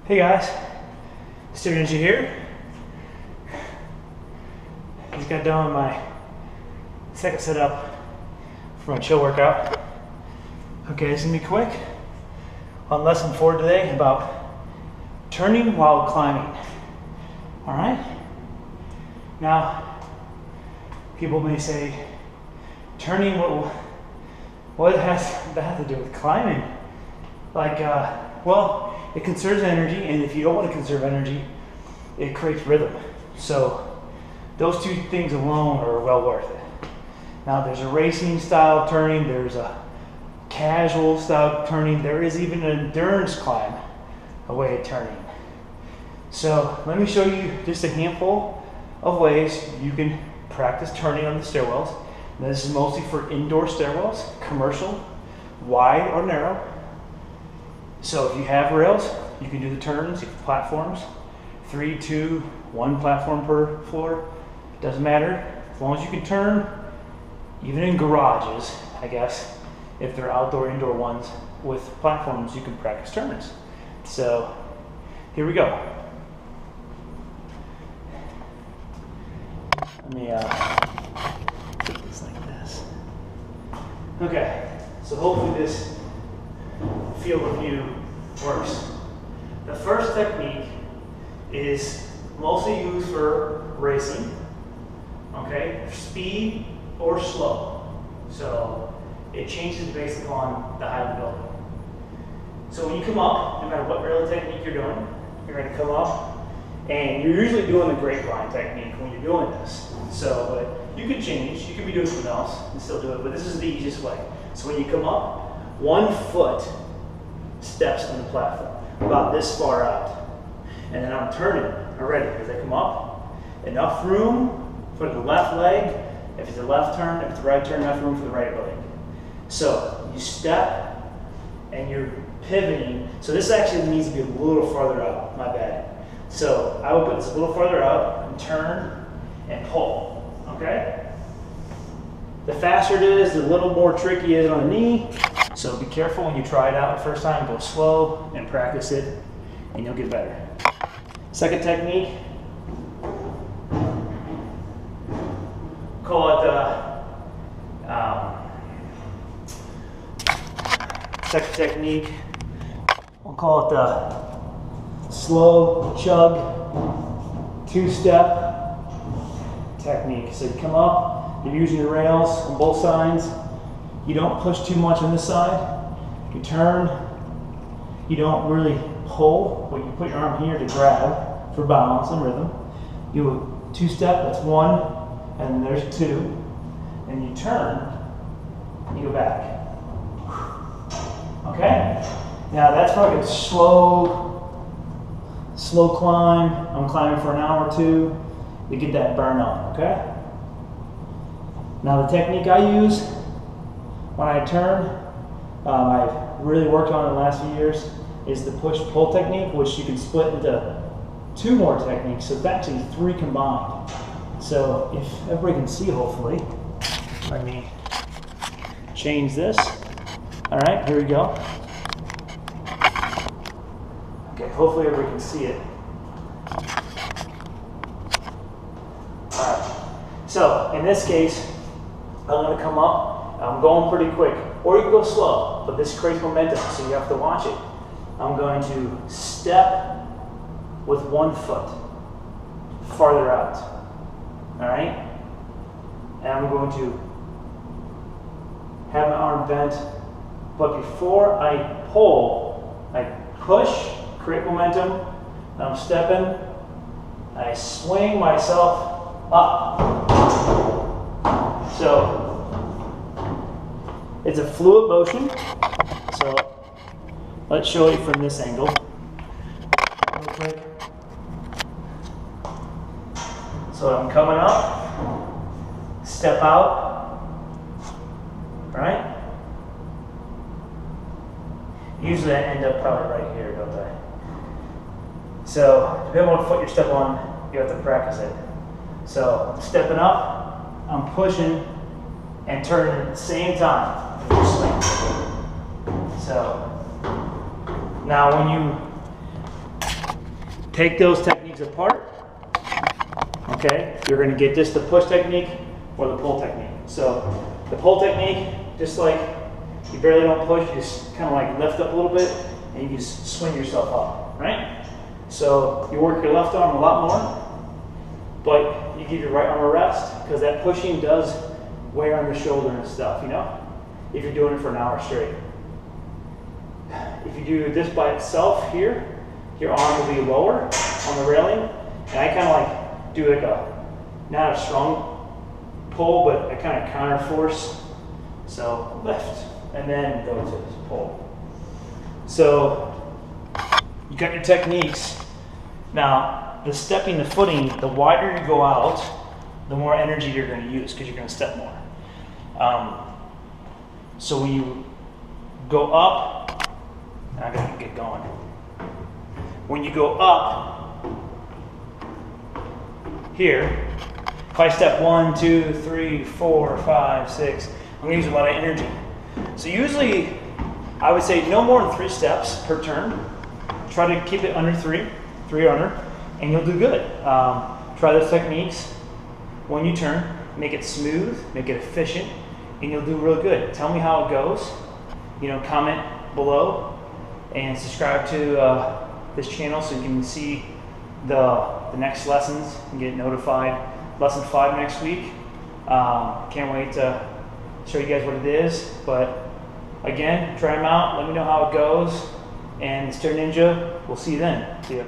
Hey guys, StairNinja here. Just got done with my second setup for my chill workout. Okay, this is gonna be quick. On lesson 4 today about turning while climbing. All right? Now, people may say, turning, what has that to do with climbing? Like, well, it conserves energy, and if you don't want to conserve energy, it creates rhythm. So those two things alone are well worth it. Now there's a racing style turning, there's a casual style turning, there is even an endurance climb, a way of turning. So let me show you just a handful of ways you can practice turning on the stairwells. Now, this is mostly for indoor stairwells, commercial, wide or narrow. So if you have rails, you can do the turns. You have platforms, 3, 2, 1 platform per floor. Doesn't matter, as long as you can turn, even in garages, I guess, if they're outdoor, indoor ones with platforms, you can practice turns. So here we go. Let me put this like this. Okay, so hopefully this field of view works. The first technique is mostly used for racing, okay, speed or slow. So it changes based upon the height of the building. So when you come up, no matter what rail technique you're doing, you're going to come up, and you're usually doing the grapevine technique when you're doing this. So, but you can change, you can be doing something else and still do it, but this is the easiest way. So when you come up, 1 foot steps on the platform, about this far out. And then I'm turning already as I come up. Enough room for the left leg. If it's a left turn, if it's a right turn, enough room for the right leg. So you step and you're pivoting. So this actually needs to be a little farther out, my bad. So I would put this a little farther out and turn and pull, okay? The faster it is, the little more tricky it is on the knee. So be careful when you try it out the first time. Go slow and practice it, and you'll get better. Second technique, call it second technique. We'll call it the slow chug 2-step technique. So you come up, you're using your rails on both sides. You don't push too much on this side. You turn. You don't really pull, but you put your arm here to grab for balance and rhythm. You 2-step, that's 1, and then there's 2. And you turn, and you go back. Okay? Now that's probably a slow climb. I'm climbing for an hour or 2 to get that burn on, okay? Now the technique I use when I turn, I've really worked on in the last few years, is the push-pull technique, which you can split into 2 more techniques. So it's actually 3 combined. So if everybody can see, hopefully, let me change this. All right, here we go. Okay, hopefully everybody can see it. All right, so in this case, I'm gonna come up. I'm going pretty quick, or you can go slow, but this creates momentum, so you have to watch it. I'm going to step with 1 foot farther out, all right? And I'm going to have my arm bent, but before I pull, I push, create momentum, and I'm stepping, I swing myself up. So it's a fluid motion, so let's show you from this angle real quick. So I'm coming up, step out, right? Usually I end up probably right here, don't I? So depending on what foot you step on, you have to practice it. So I'm stepping up, I'm pushing and turning at the same time. So now when you take those techniques apart, okay, you're going to get this the push technique or the pull technique. So the pull technique, just like you barely don't push, you just kind of like lift up a little bit and you just swing yourself up, right? So you work your left arm a lot more, but you give your right arm a rest because that pushing does wear on the shoulder and stuff, you know, if you're doing it for an hour straight. If you do this by itself here, your arm will be lower on the railing, and I kind of like do like not a strong pull, but a kind of counter force. So lift, and then go to this pull. So you got your techniques. Now, the stepping, the footing, the wider you go out, the more energy you're going to use because you're going to step more. So when you go up, I gotta get going. When you go up here, if I step 1, 2, 3, 4, 5, 6, I'm gonna use a lot of energy. So usually, I would say no more than 3 steps per turn. Try to keep it under 3 or under, and you'll do good. Try those techniques when you turn. Make it smooth, make it efficient, and you'll do real good. Tell me how it goes. You know, comment below and subscribe to this channel so you can see the next lessons and get notified. Lesson 5 next week. Can't wait to show you guys what it is. But again, try them out. Let me know how it goes. And StairNinja, we'll see you then. See ya.